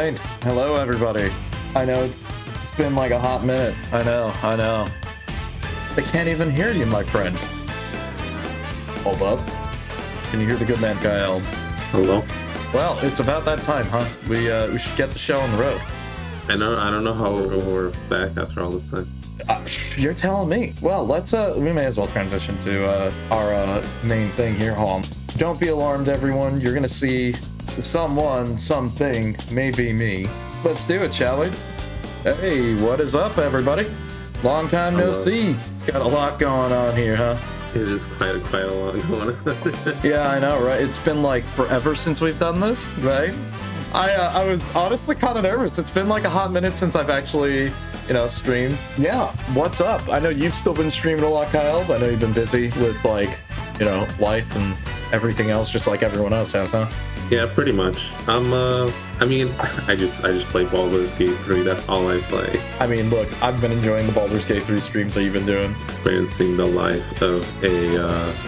Alright, hello everybody. I know it's been like a hot minute. I know. I can't even hear you, my friend. Hold up. Can you hear the good man, Kaialb? Hello? Well, it's about that time, huh? We should get the show on the road. I don't know how we're back after all this time. You're telling me. Well, we may as well transition to our main thing here, home. Don't be alarmed, everyone. You're gonna see something, maybe me. Let's do it, shall we? Hey, what is up, everybody? Long time no see. Got a lot going on here, huh? It is quite a lot going on. Yeah, I know, right? It's been like forever since we've done this, right? I was honestly kind of nervous. It's been like a hot minute since I've actually, streamed. Yeah, what's up? I know you've still been streaming a lot, Kaialb. I know you've been busy with life and everything else, just like everyone else has, huh? Yeah, pretty much. I just play Baldur's Gate 3. That's all I play. I mean, look, I've been enjoying the Baldur's Gate 3 streams that you've been doing. Experiencing the life of a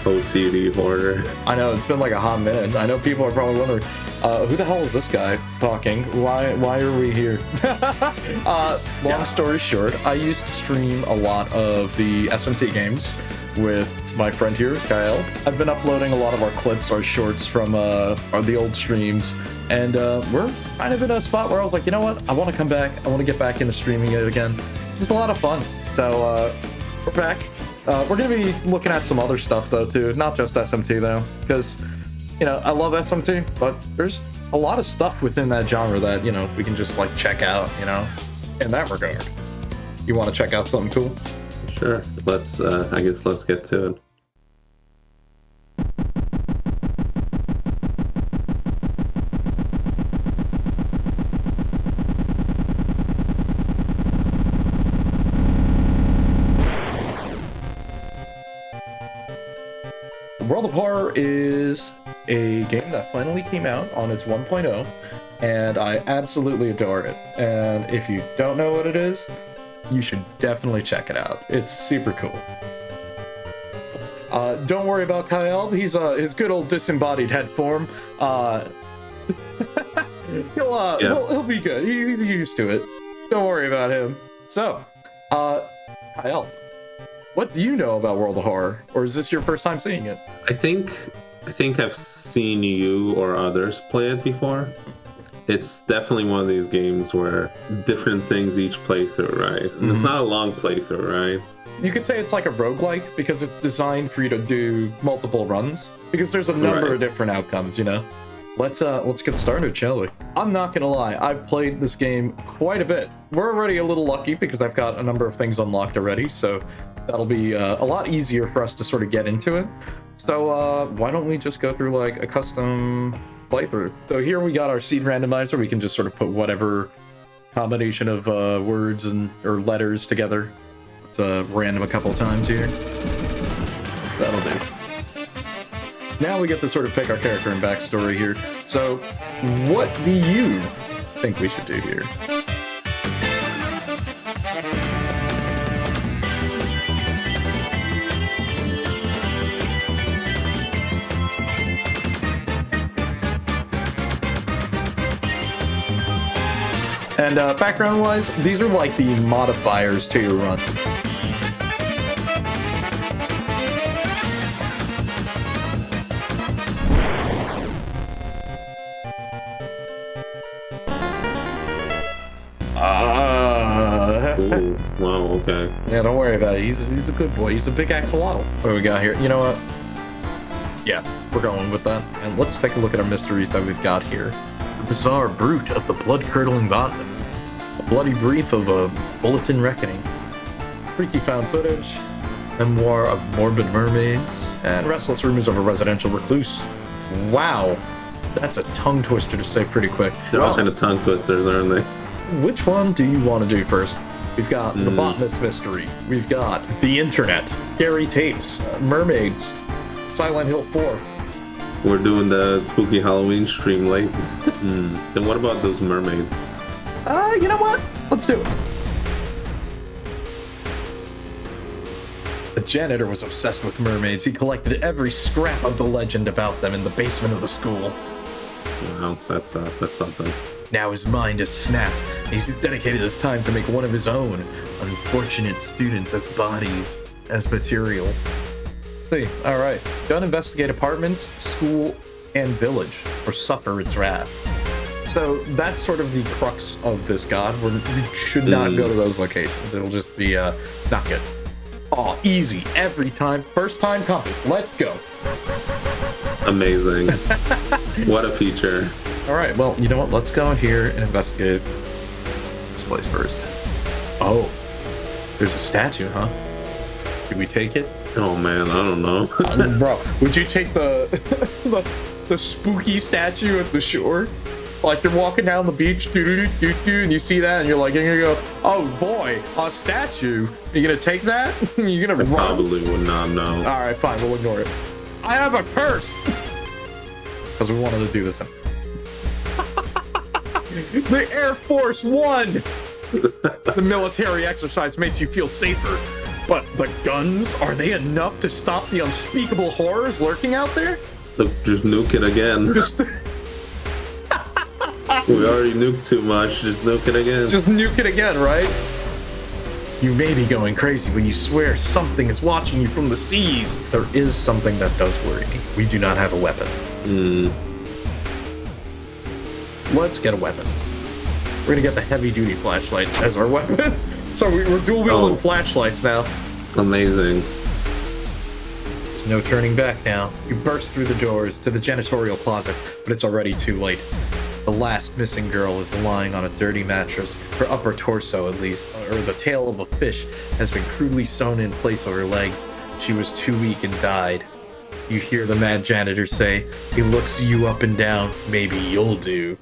OCD hoarder. I know, it's been like a hot minute. I know people are probably wondering, who the hell is this guy talking? Why are we here? Long story short, I used to stream a lot of the SMT games with my friend here, Kaialb. I've been uploading a lot of our clips, our shorts from the old streams, and we're kind of in a spot where I was like, you know what? I want to come back. I want to get back into streaming it again. It was a lot of fun. So we're back. We're going to be looking at some other stuff, though, too. Not just SMT, though, because, I love SMT, but there's a lot of stuff within that genre that, we can just, check out, in that regard. You want to check out something cool? Sure. Let's get to it. World of Horror is a game that finally came out on its 1.0, and I absolutely adore it. And if you don't know what it is, you should definitely check it out. It's super cool. Don't worry about Kaialb. He's his good old disembodied head form. He'll be good. He's used to it. Don't worry about him. So, Kaialb, what do you know about World of Horror? Or is this your first time seeing it? I think I've seen you or others play it before. It's definitely one of these games where different things each playthrough, right? And It's not a long playthrough, right? You could say it's like a roguelike because it's designed for you to do multiple runs. Because there's a number of different outcomes, Let's get started, shall we? I'm not gonna lie, I've played this game quite a bit. We're already a little lucky because I've got a number of things unlocked already, so that'll be a lot easier for us to sort of get into it. So why don't we just go through a custom playthrough? So here we got our seed randomizer. We can just sort of put whatever combination of words or letters together. Let's random a couple times here. That'll do. Now we get to sort of pick our character and backstory here. So what do you think we should do here? And background-wise, these are like the modifiers to your run. Ooh, wow, okay. Yeah, don't worry about it. He's a good boy. He's a big axolotl. What do we got here? You know what? Yeah, we're going with that. And let's take a look at our mysteries that we've got here. The bizarre Bruit of the Blood-Curdling Botanist. A bloody brief of a Bulletin reckoning. Freaky found footage. Memoir of Morbid Mermaids. And Restless rumors of a residential recluse. Wow. That's a tongue twister to say pretty quick. They're all kind of tongue twisters, aren't they? Which one do you want to do first? We've got the Botanist mystery. We've got the internet, scary tapes, Mermaids, Silent Hill 4. We're doing the spooky Halloween stream late. Then what about those mermaids? You know what? Let's do it. The janitor was obsessed with mermaids. He collected every scrap of the legend about them in the basement of the school. Wow, that's something. Now his mind has snapped. He's dedicated his time to make one of his own unfortunate students as bodies, as material. Let's see. All right. Don't investigate apartments, school, and village, or suffer its wrath. So that's sort of the crux of this god. We should not go to those locations. It'll just be not good. Oh, easy every time. First time compass. Let's go. Amazing. What a feature. All right. Well, you know what? Let's go in here and investigate this place first. Oh, there's a statue, huh? Should we take it? Oh man, I don't know. Bro, would you take the the spooky statue at the shore? Like you're walking down the beach, and you see that, and you're like, you're gonna go, oh boy, a statue. Are you gonna take that? You're gonna run? Probably would not know. All right, fine, we'll ignore it. I have a curse because we wanted to do this. The Air Force One. The military exercise makes you feel safer, but the guns, are they enough to stop the unspeakable horrors lurking out there? Look, just nuke it again. Just. We already nuked too much, just nuke it again. Just nuke it again, right? You may be going crazy when you swear something is watching you from the seas. There is something that does worry me. We do not have a weapon. Let's get a weapon. We're gonna get the heavy-duty flashlight as our weapon. So we're dual-wielding flashlights now. Amazing. There's no turning back now. You burst through the doors to the janitorial closet, but it's already too late. The last missing girl is lying on a dirty mattress. Her upper torso, at least, or the tail of a fish, has been crudely sewn in place of her legs. She was too weak and died. You hear the mad janitor say, he looks you up and down, maybe you'll do.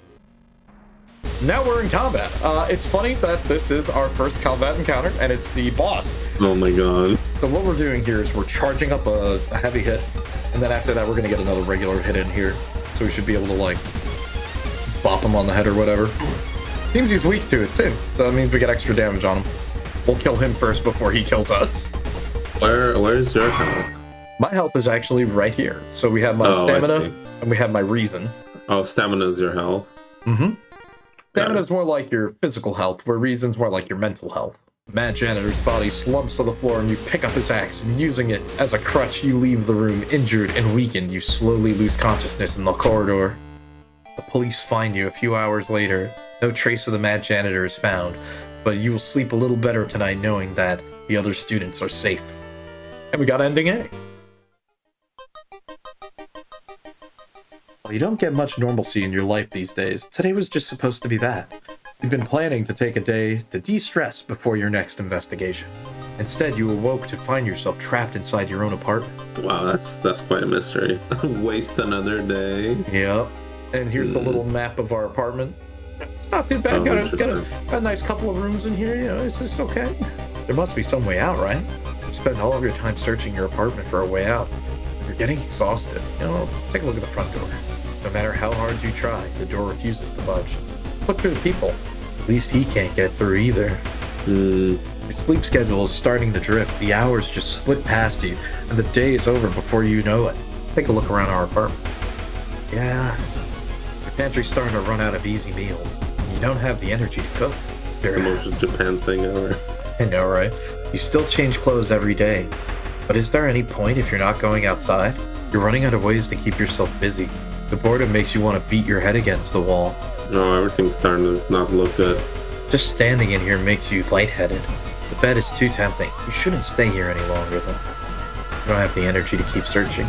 Now we're in combat. It's funny that this is our first combat encounter, and it's the boss. Oh my god. So what we're doing here is we're charging up a heavy hit, and then after that we're going to get another regular hit in here. So we should be able to, like, bop him on the head or whatever. Seems he's weak to it too, so that means we get extra damage on him. We'll kill him first before he kills us. Where's your health? My health is actually right here. So we have my stamina and we have my reason. Oh, stamina is your health. Mm-hmm. Stamina is more like your physical health, where reason's more like your mental health. The mad janitor's body slumps to the floor and you pick up his axe, and using it as a crutch, you leave the room injured and weakened. You slowly lose consciousness in the corridor. The police find you a few hours later. No trace of the mad janitor is found, but you will sleep a little better tonight knowing that the other students are safe. And we got ending A. Well, you don't get much normalcy in your life these days. Today was just supposed to be that. You've been planning to take a day to de-stress before your next investigation. Instead, you awoke to find yourself trapped inside your own apartment. Wow, that's quite a mystery. Waste another day. Yep. And here's the little map of our apartment. It's not too bad. Got a nice couple of rooms in here. You know, it's just okay. There must be some way out, right? You spend all of your time searching your apartment for a way out. You're getting exhausted. You know, let's take a look at the front door. No matter how hard you try, the door refuses to budge. Look through the people. At least he can't get through either. Your sleep schedule is starting to drift. The hours just slip past you, and the day is over before you know it. Take a look around our apartment. Yeah. The pantry's starting to run out of easy meals. You don't have the energy to cook. It's the most Japan thing ever. I know, right? You still change clothes every day. But is there any point if you're not going outside? You're running out of ways to keep yourself busy. The boredom makes you want to beat your head against the wall. No, everything's starting to not look good. Just standing in here makes you lightheaded. The bed is too tempting. You shouldn't stay here any longer, though. You don't have the energy to keep searching.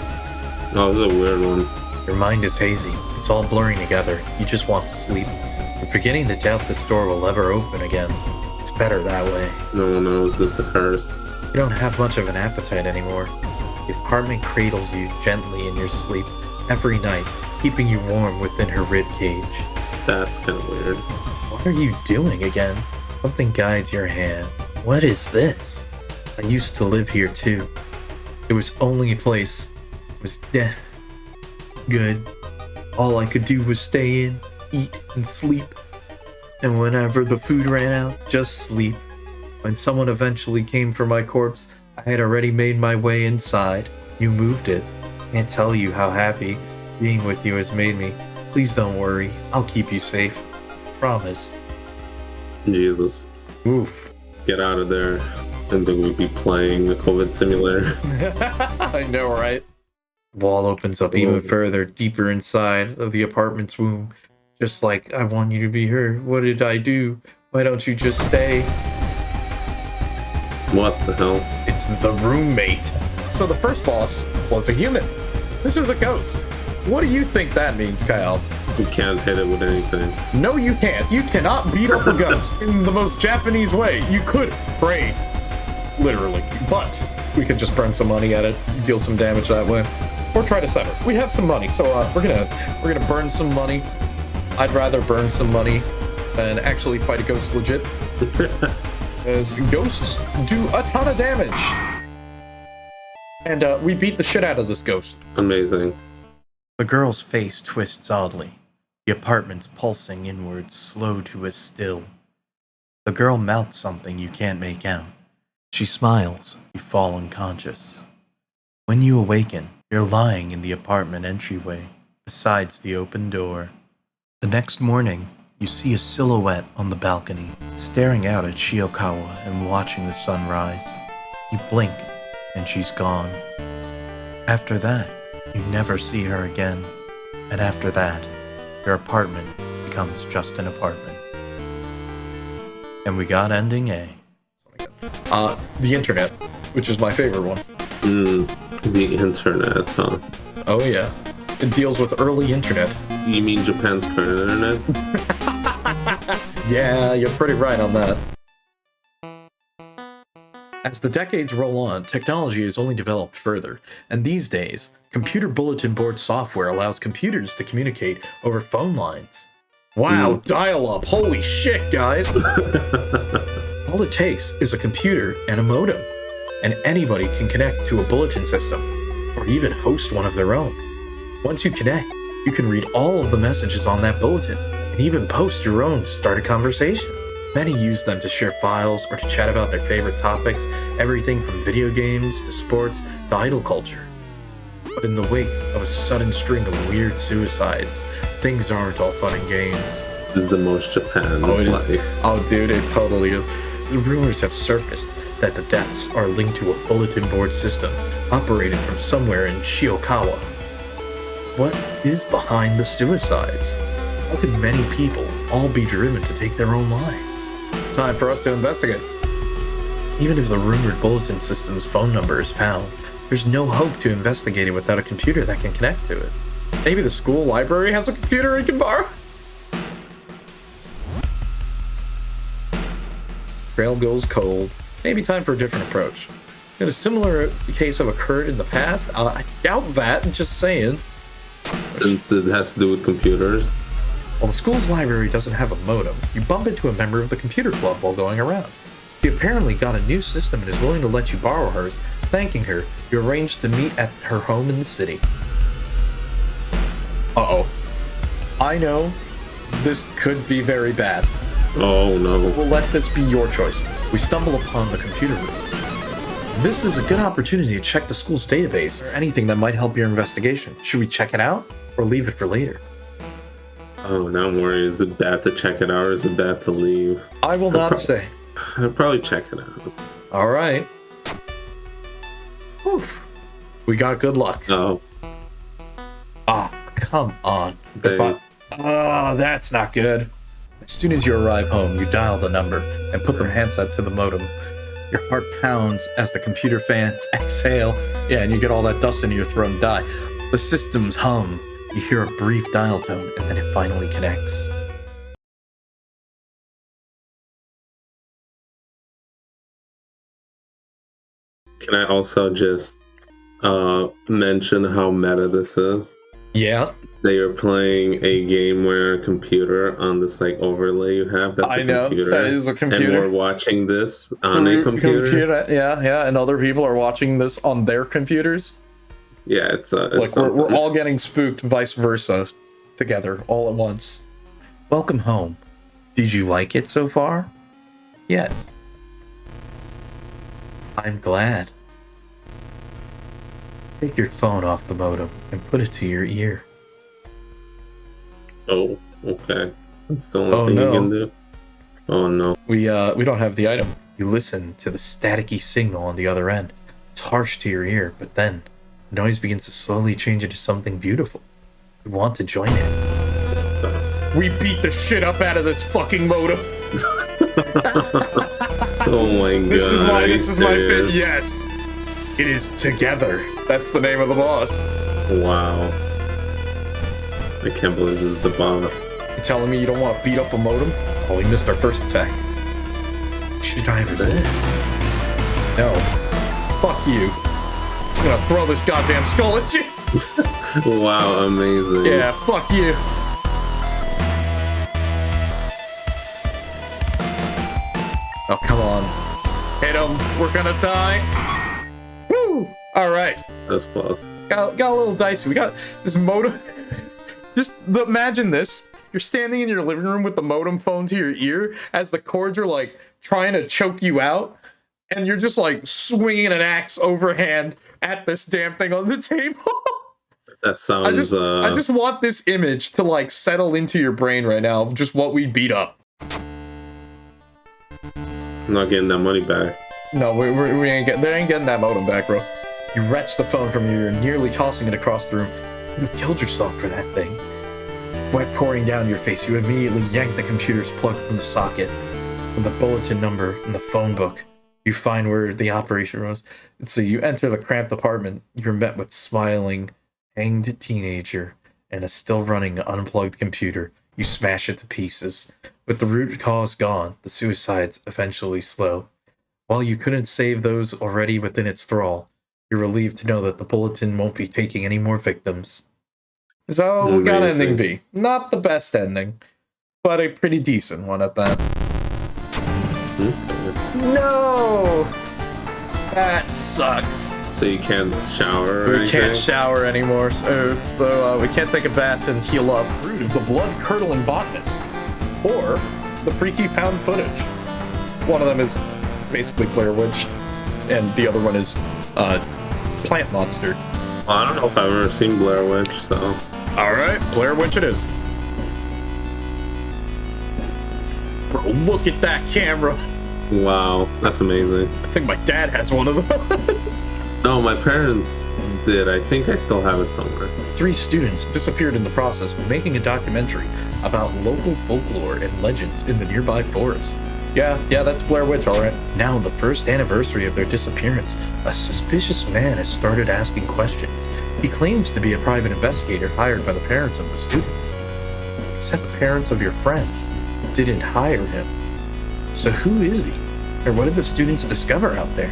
Oh, this is a weird one. Your mind is hazy. It's all blurring together. You just want to sleep. You're beginning to doubt this door will ever open again. It's better that way. No one knows this is the curse. You don't have much of an appetite anymore. The apartment cradles you gently in your sleep every night, keeping you warm within her rib cage. That's kind of weird. What are you doing again? Something guides your hand. What is this? I used to live here too. It was only a place. It was good. All I could do was stay in, eat, and sleep. And whenever the food ran out, just sleep. When someone eventually came for my corpse, I had already made my way inside. You moved it. Can't tell you how happy being with you has made me. Please don't worry. I'll keep you safe. Promise. Jesus. Oof. Get out of there. And then we'd be playing the COVID simulator. I know, right? The wall opens up even further, deeper inside of the apartment's womb. Just like, I want you to be her. What did I do? Why don't you just stay? What the hell? It's the roommate. So the first boss was a human. This is a ghost. What do you think that means, Kaialb? You can't hit it with anything. No, you can't. You cannot beat up a ghost in the most Japanese way. You could pray, literally, but we could just burn some money at it, deal some damage that way, or try to sever. We have some money, so we're gonna burn some money. I'd rather burn some money than actually fight a ghost legit, as ghosts do a ton of damage. And we beat the shit out of this ghost. Amazing. The girl's face twists oddly, the apartment's pulsing inwards, slow to a still. The girl mouths something you can't make out. She smiles, you fall unconscious. When you awaken, you're lying in the apartment entryway, besides the open door. The next morning, you see a silhouette on the balcony, staring out at Shiokawa and watching the sun rise. You blink, and she's gone. After that, you never see her again. And after that, your apartment becomes just an apartment. And we got ending A. The internet, which is my favorite one. The internet, huh? Oh yeah. It deals with early internet. You mean Japan's current internet? Yeah, you're pretty right on that. As the decades roll on, technology has only developed further, and these days, computer bulletin board software allows computers to communicate over phone lines. Wow, dial-up! Holy shit, guys! All it takes is a computer and a modem, and anybody can connect to a bulletin system, or even host one of their own. Once you connect, you can read all of the messages on that bulletin, and even post your own to start a conversation. Many use them to share files or to chat about their favorite topics, everything from video games to sports to idol culture. But in the wake of a sudden string of weird suicides, things aren't all fun and games. This is the most Japan. Oh, it is. Oh, dude, it totally is. The rumors have surfaced that the deaths are linked to a bulletin board system operated from somewhere in Shiokawa. What is behind the suicides? How could many people all be driven to take their own lives? It's time for us to investigate. Even if the rumored bulletin system's phone number is found, there's no hope to investigate it without a computer that can connect to it. Maybe the school library has a computer we can borrow? Trail goes cold. Maybe time for a different approach. Could a similar case have occurred in the past? I doubt that, just saying. Since it has to do with computers. While the school's library doesn't have a modem, you bump into a member of the computer club while going around. She apparently got a new system and is willing to let you borrow hers. Thanking her, you arrange to meet at her home in the city. Uh-oh. I know this could be very bad. Oh no. We'll let this be your choice. We stumble upon the computer room. This is a good opportunity to check the school's database or anything that might help your investigation. Should we check it out or leave it for later? Oh, now I'm worried. Is it bad to check it out or is it bad to leave? I will not say. I'll probably check it out. All right. Whew. We got good luck. Oh. Ah, come on. Babe. Ah, that's not good. As soon as you arrive home, you dial the number and put the handset to the modem. Your heart pounds as the computer fans exhale. Yeah, and you get all that dust in your throat and die. The systems hum. You hear a brief dial tone, and then it finally connects. Can I also just mention how meta this is? Yeah. That you're playing a game where a computer on this like overlay you have. That's I know, computer. that is a computer. And we're watching this on a computer. Yeah, and other people are watching this on their computers. Yeah, it's like we're all getting spooked, vice versa, together all at once. Welcome home. Did you like it so far? Yes. I'm glad. Take your phone off the modem and put it to your ear. Oh, okay. That's the only Oh, thing no. you can do. Oh no. We don't have the item. You listen to the staticky signal on the other end. It's harsh to your ear, but then the noise begins to slowly change into something beautiful. You want to join it. We beat the shit up out of this fucking modem. Oh my god. This is my fit. Yes. It is Together. That's the name of the boss. Wow. I can't believe this is the boss. You telling me you don't want to beat up a modem? Oh, we missed our first attack. Should I resist? No. Fuck you. I'm gonna throw this goddamn skull at you. Wow, amazing. Yeah, fuck you. Oh, come on. Hit him. We're gonna die. Woo! Alright. That's close. Got a little dicey. We got this modem. Imagine this. You're standing in your living room with the modem phone to your ear as the cords are like trying to choke you out, and you're just like swinging an axe overhand at this damn thing on the table. That sounds. I just want this image to like settle into your brain right now. Just what we beat up. I'm not getting that money back. No, we ain't getting that modem back, bro. You wrench the phone from your ear, nearly tossing it across the room. You killed yourself for that thing. Sweat pouring down your face, you immediately yank the computer's plug from the socket. From the bulletin number in the phone book, you find where the operation was. And so you enter the cramped apartment. You're met with smiling, hanged teenager and a still running unplugged computer. You smash it to pieces. With the root cause gone, the suicides eventually slow. While you couldn't save those already within its thrall, you're relieved to know that the bulletin won't be taking any more victims. So we got ending B. Not the best ending, but a pretty decent one at that. No! That sucks. So you can't shower or We anything? can't shower anymore, so we can't take a bath and heal up. Bruit, the Blood-Curdling Botanist. Or the Freaky Found Footage. One of them is basically Blair Witch, and the other one is Plant Monster. Well, I don't know if I've ever seen Blair Witch, so... Alright, Blair Witch it is. Bro, look at that camera. Wow, that's amazing. I think my dad has one of those. No, my parents did. I think I still have it somewhere. 3 students disappeared in the process of making a documentary about local folklore and legends in the nearby forest. Yeah, that's Blair Witch, alright. Now, on the first anniversary of their disappearance, a suspicious man has started asking questions. He claims to be a private investigator hired by the parents of the students. Except the parents of your friends didn't hire him. So who is he? Or what did the students discover out there?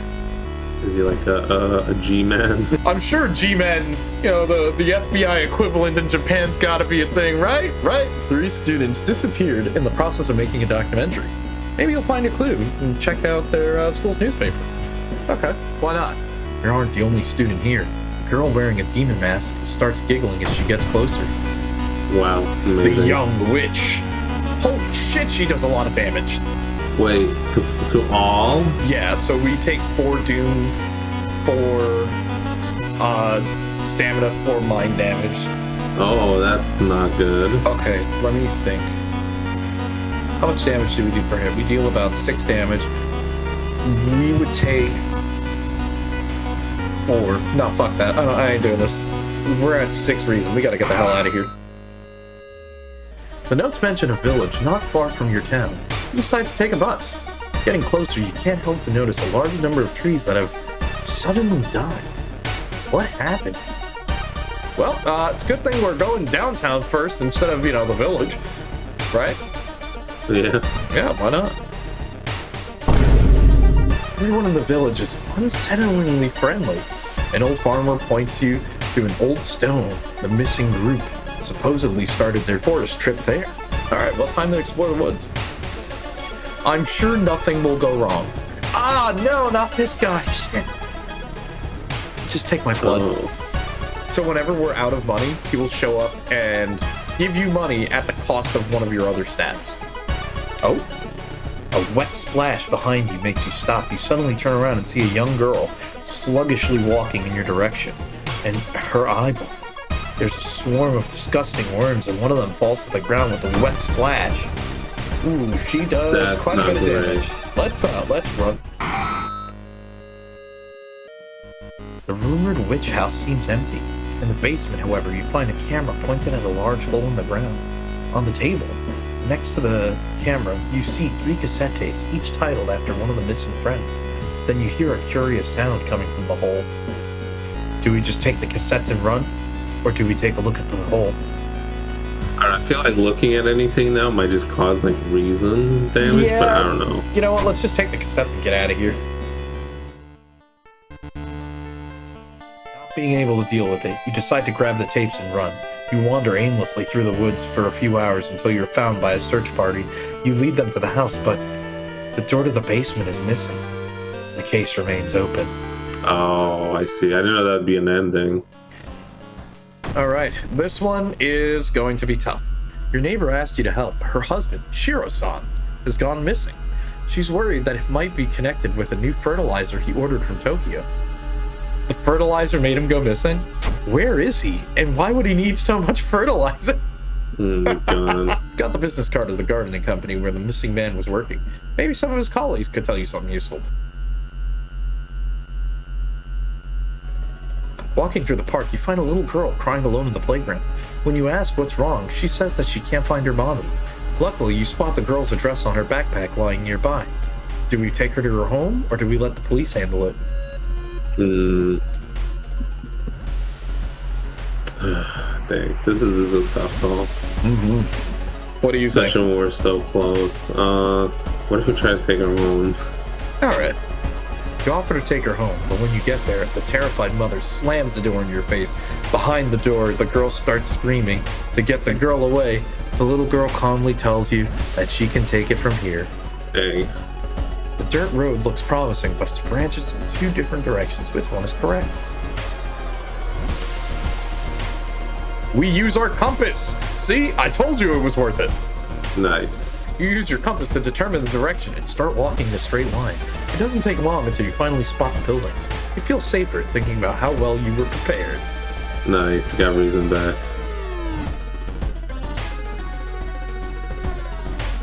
Is he like a G-man? I'm sure G-Men, the FBI equivalent in Japan's gotta be a thing, right? Right? 3 students disappeared in the process of making a documentary. Maybe you'll find a clue and check out their school's newspaper. Okay, why not? You aren't the only student here. A girl wearing a demon mask starts giggling as she gets closer. Wow, amazing. The young witch. Holy shit, she does a lot of damage. Wait, to all? Yeah, so we take 4 doom, 4 stamina, 4 mind damage. Oh, that's not good. Okay, let me think. How much damage do we do per hit? We deal about 6 damage. We would take 4. No, fuck that. I ain't doing this. We're at 6 reason. We gotta get the hell out of here. The notes mention a village not far from your town. You decide to take a bus. Getting closer, you can't help to notice a large number of trees that have suddenly died. What happened? Well, it's a good thing we're going downtown first instead of, the village. Right? Yeah. Yeah, why not? Everyone in the village is unsettlingly friendly. An old farmer points you to an old stone. The missing group supposedly started their forest trip there. Alright, well, time to explore the woods. I'm sure nothing will go wrong. Ah, no, not this guy. Shit. Just take my blood. Oh. So whenever we're out of money, he will show up and give you money at the cost of one of your other stats. Oh? A wet splash behind you makes you stop. You suddenly turn around and see a young girl sluggishly walking in your direction. And her eyeball There's a swarm of disgusting worms, and one of them falls to the ground with a wet splash. Ooh, she does That's quite a bit of not damage. Let's run. The rumored witch house seems empty. In the basement, however, you find a camera pointed at a large hole in the ground. On the table, next to the camera, you see 3 cassette tapes, each titled after one of the missing friends. Then you hear a curious sound coming from the hole. Do we just take the cassettes and run? Or do we take a look at the hole? I feel like looking at anything now might just cause like reason damage, but I don't know. You know what? Let's just take the cassettes and get out of here. Not being able to deal with it, you decide to grab the tapes and run. You wander aimlessly through the woods for a few hours until you're found by a search party. You lead them to the house, but the door to the basement is missing. The case remains open. Oh, I see. I didn't know that'd be an ending. Alright, this one is going to be tough. Your neighbor asked you to help. Her husband, Shiro-san, has gone missing. She's worried that it might be connected with a new fertilizer he ordered from Tokyo. The fertilizer made him go missing? Where is he? And why would he need so much fertilizer? God. Got the business card of the gardening company where the missing man was working. Maybe some of his colleagues could tell you something useful. Walking through the park, you find a little girl crying alone in the playground. When you ask what's wrong, she says that she can't find her mommy. Luckily, you spot the girl's address on her backpack lying nearby. Do we take her to her home, or do we let the police handle it? Dang, this is a tough call. What do you think? Especially when we're so close. What if we try to take her home? Alright. You offer to take her home, but when you get there, the terrified mother slams the door in your face. Behind the door, the girl starts screaming. To get the girl away, the little girl calmly tells you that she can take it from here. Dang. The dirt road looks promising, but it branches in 2 different directions. Which one is correct? We use our compass! See? I told you it was worth it! Nice. You use your compass to determine the direction and start walking in a straight line. It doesn't take long until you finally spot the buildings. You feel safer thinking about how well you were prepared. Nice, got reason back.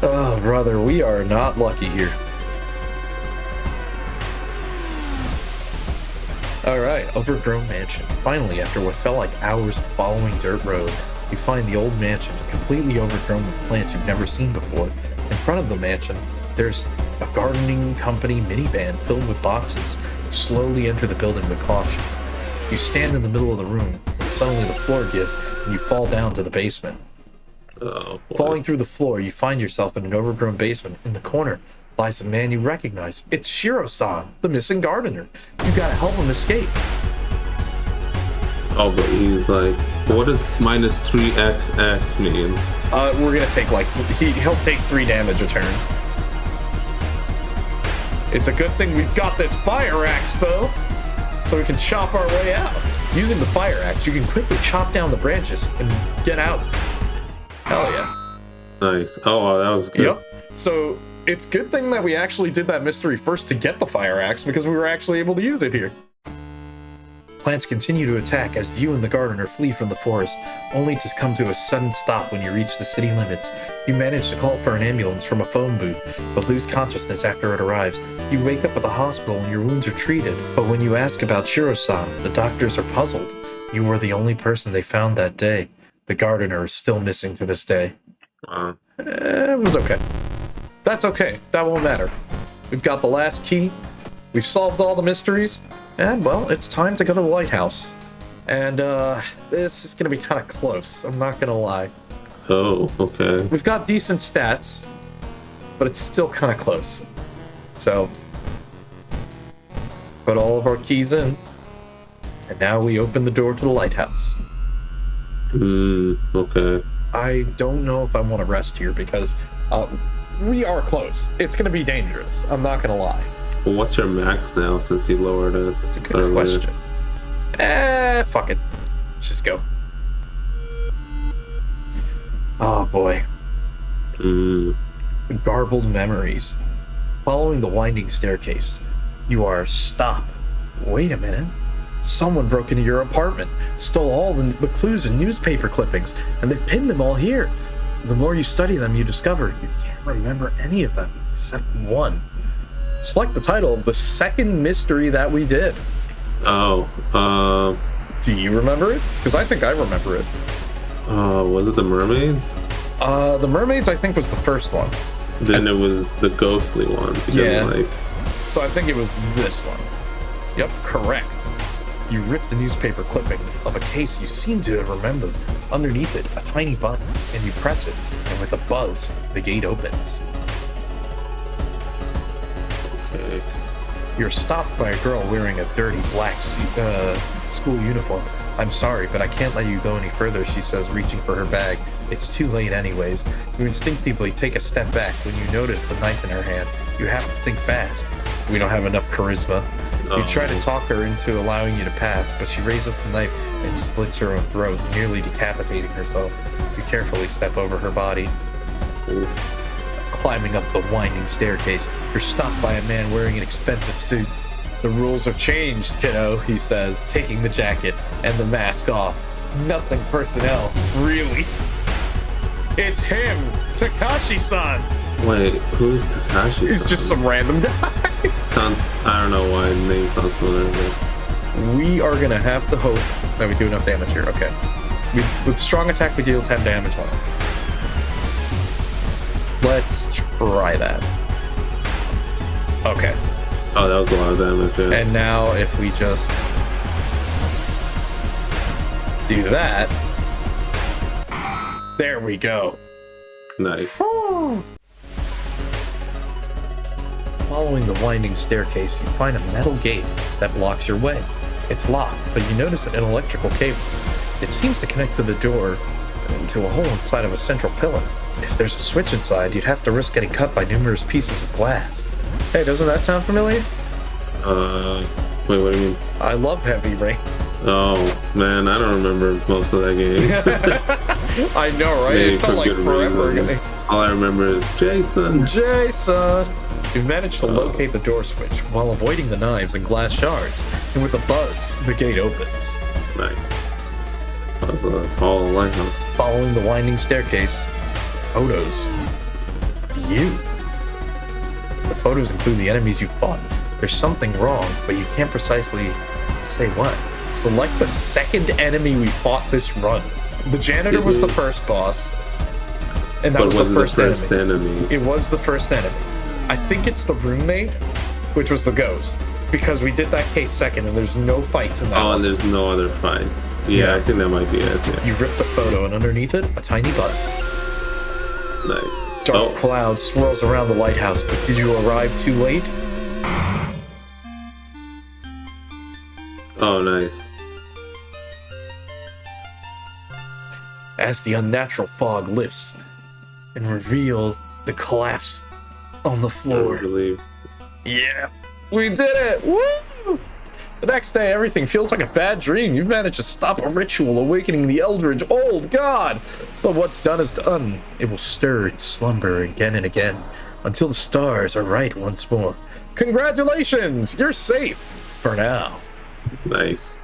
Oh, brother, we are not lucky here. Alright, overgrown mansion. Finally, after what felt like hours of following dirt road, you find the old mansion is completely overgrown with plants you've never seen before. In front of the mansion, there's a gardening company minivan filled with boxes. You slowly enter the building with caution. You stand in the middle of the room, and suddenly the floor gives, and you fall down to the basement. Oh, boy. Falling through the floor, you find yourself in an overgrown basement. In the corner lies a man you recognize. It's Shiro-san, the missing gardener. You gotta help him escape. Oh, but he's like, what does minus 3xx mean? We're gonna take like, he'll take 3 damage a turn. It's a good thing we've got this fire axe though, so we can chop our way out. Using the fire axe, you can quickly chop down the branches and get out. Hell yeah. Nice. Oh, that was good. Yep. So it's a good thing that we actually did that mystery first to get the fire axe, because we were actually able to use it here. Plants continue to attack as you and the gardener flee from the forest, only to come to a sudden stop when you reach the city limits. You manage to call for an ambulance from a phone booth, but lose consciousness after it arrives. You wake up at the hospital and your wounds are treated, but when you ask about Shiro-san, the doctors are puzzled. You were the only person they found that day. The gardener is still missing to this day. It was okay. That's okay. That won't matter. We've got the last key. We've solved all the mysteries. And, well, it's time to go to the Lighthouse. And, this is gonna be kind of close. I'm not gonna lie. Oh, okay. We've got decent stats, but it's still kind of close. So, put all of our keys in. And now we open the door to the Lighthouse. Okay. I don't know if I want to rest here because, we are close. It's gonna be dangerous. I'm not gonna lie. Well, what's your max now since you lowered it? It's a good question. Fuck it. Let's just go. Oh boy. Garbled memories. Following the winding staircase, you are stop. Wait a minute. Someone broke into your apartment, stole all the clues and newspaper clippings, and they pinned them all here. The more you study them, you discover you can't remember any of them except one. Select the title of the second mystery that we did. Oh, Do you remember it? Because I think I remember it. Was it the Mermaids? The Mermaids, I think, was the first one. Then it was the ghostly one. Yeah. So I think it was this one. Yep, correct. You rip the newspaper clipping of a case you seem to have remembered. Underneath it, a tiny button, and you press it, and with a buzz, the gate opens. Okay. You're stopped by a girl wearing a dirty black school uniform. I'm sorry, but I can't let you go any further, she says, reaching for her bag. It's too late anyways. You instinctively take a step back when you notice the knife in her hand. You have to think fast. We don't have enough charisma. You try to talk her into allowing you to pass, but she raises the knife and slits her own throat, nearly decapitating herself. You carefully step over her body. Ooh. Climbing up the winding staircase, you're stopped by a man wearing an expensive suit. The rules have changed, kiddo, he says, taking the jacket and the mask off. Nothing personnel, really. It's him, Takashi-san. Wait, who's Takashi? He's just some random guy. I don't know why the name sounds familiar, but... We are gonna have to hope that we do enough damage here. Okay. With strong attack, we deal 10 damage on him. Let's try that. Okay. Oh, that was a lot of damage, yeah. And now if we just do that, there we go. Nice. Following the winding staircase, you find a metal gate that blocks your way. It's locked, but you notice an electrical cable. It seems to connect to the door into a hole inside of a central pillar. If there's a switch inside, you'd have to risk getting cut by numerous pieces of glass. Hey, doesn't that sound familiar? Wait, what do you mean? I love Heavy Rain. Oh, man, I don't remember most of that game. I know, right? Maybe It felt like forever ago. All I remember is Jason. Jason! You managed to locate the door switch while avoiding the knives and glass shards, and with a buzz, the gate opens. Nice. That was a tall lighthouse. Following the winding staircase, photos. You. The photos include the enemies you fought. There's something wrong, but you can't precisely say what. Select the second enemy we fought this run. The janitor was the first boss, and that was the first enemy. It was the first enemy. I think it's the roommate, which was the ghost, because we did that case second, and there's no fights in that one. And there's no other fights. Yeah, I think that might be it. Yeah. You ripped the photo, and underneath it, a tiny button. Nice. Dark cloud swirls around the lighthouse, but did you arrive too late? Oh, nice. As the unnatural fog lifts and reveals the collapse on the floor. Yeah, we did it! Woo! The next day, everything feels like a bad dream. You've managed to stop a ritual awakening the Eldritch Old God. But what's done is done. It will stir and slumber again and again until the stars are right once more. Congratulations! You're safe for now. Nice.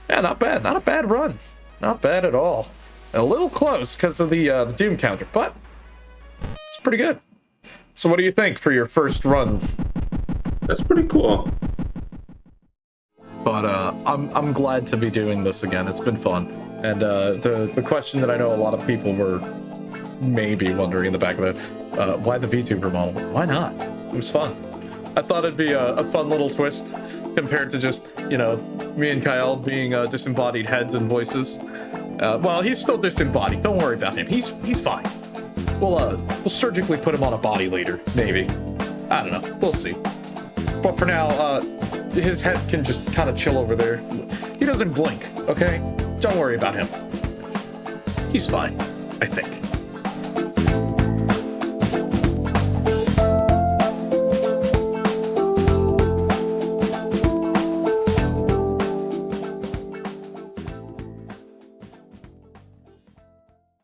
Yeah, not bad. Not a bad run. Not bad at all. A little close because of the Doom counter, but it's pretty good. So what do you think for your first run? That's pretty cool. But I'm glad to be doing this again. It's been fun. And the question that I know a lot of people were maybe wondering in the back of it, why the Vtuber model? Why not? It was fun. I thought it'd be a fun little twist compared to just, you know, me and Kaialb being disembodied heads and voices. Well, he's still disembodied. Don't worry about him. He's fine. We'll surgically put him on a body later, maybe. I don't know. We'll see. But for now, his head can just kind of chill over there. He doesn't blink, okay? Don't worry about him. He's fine, I think.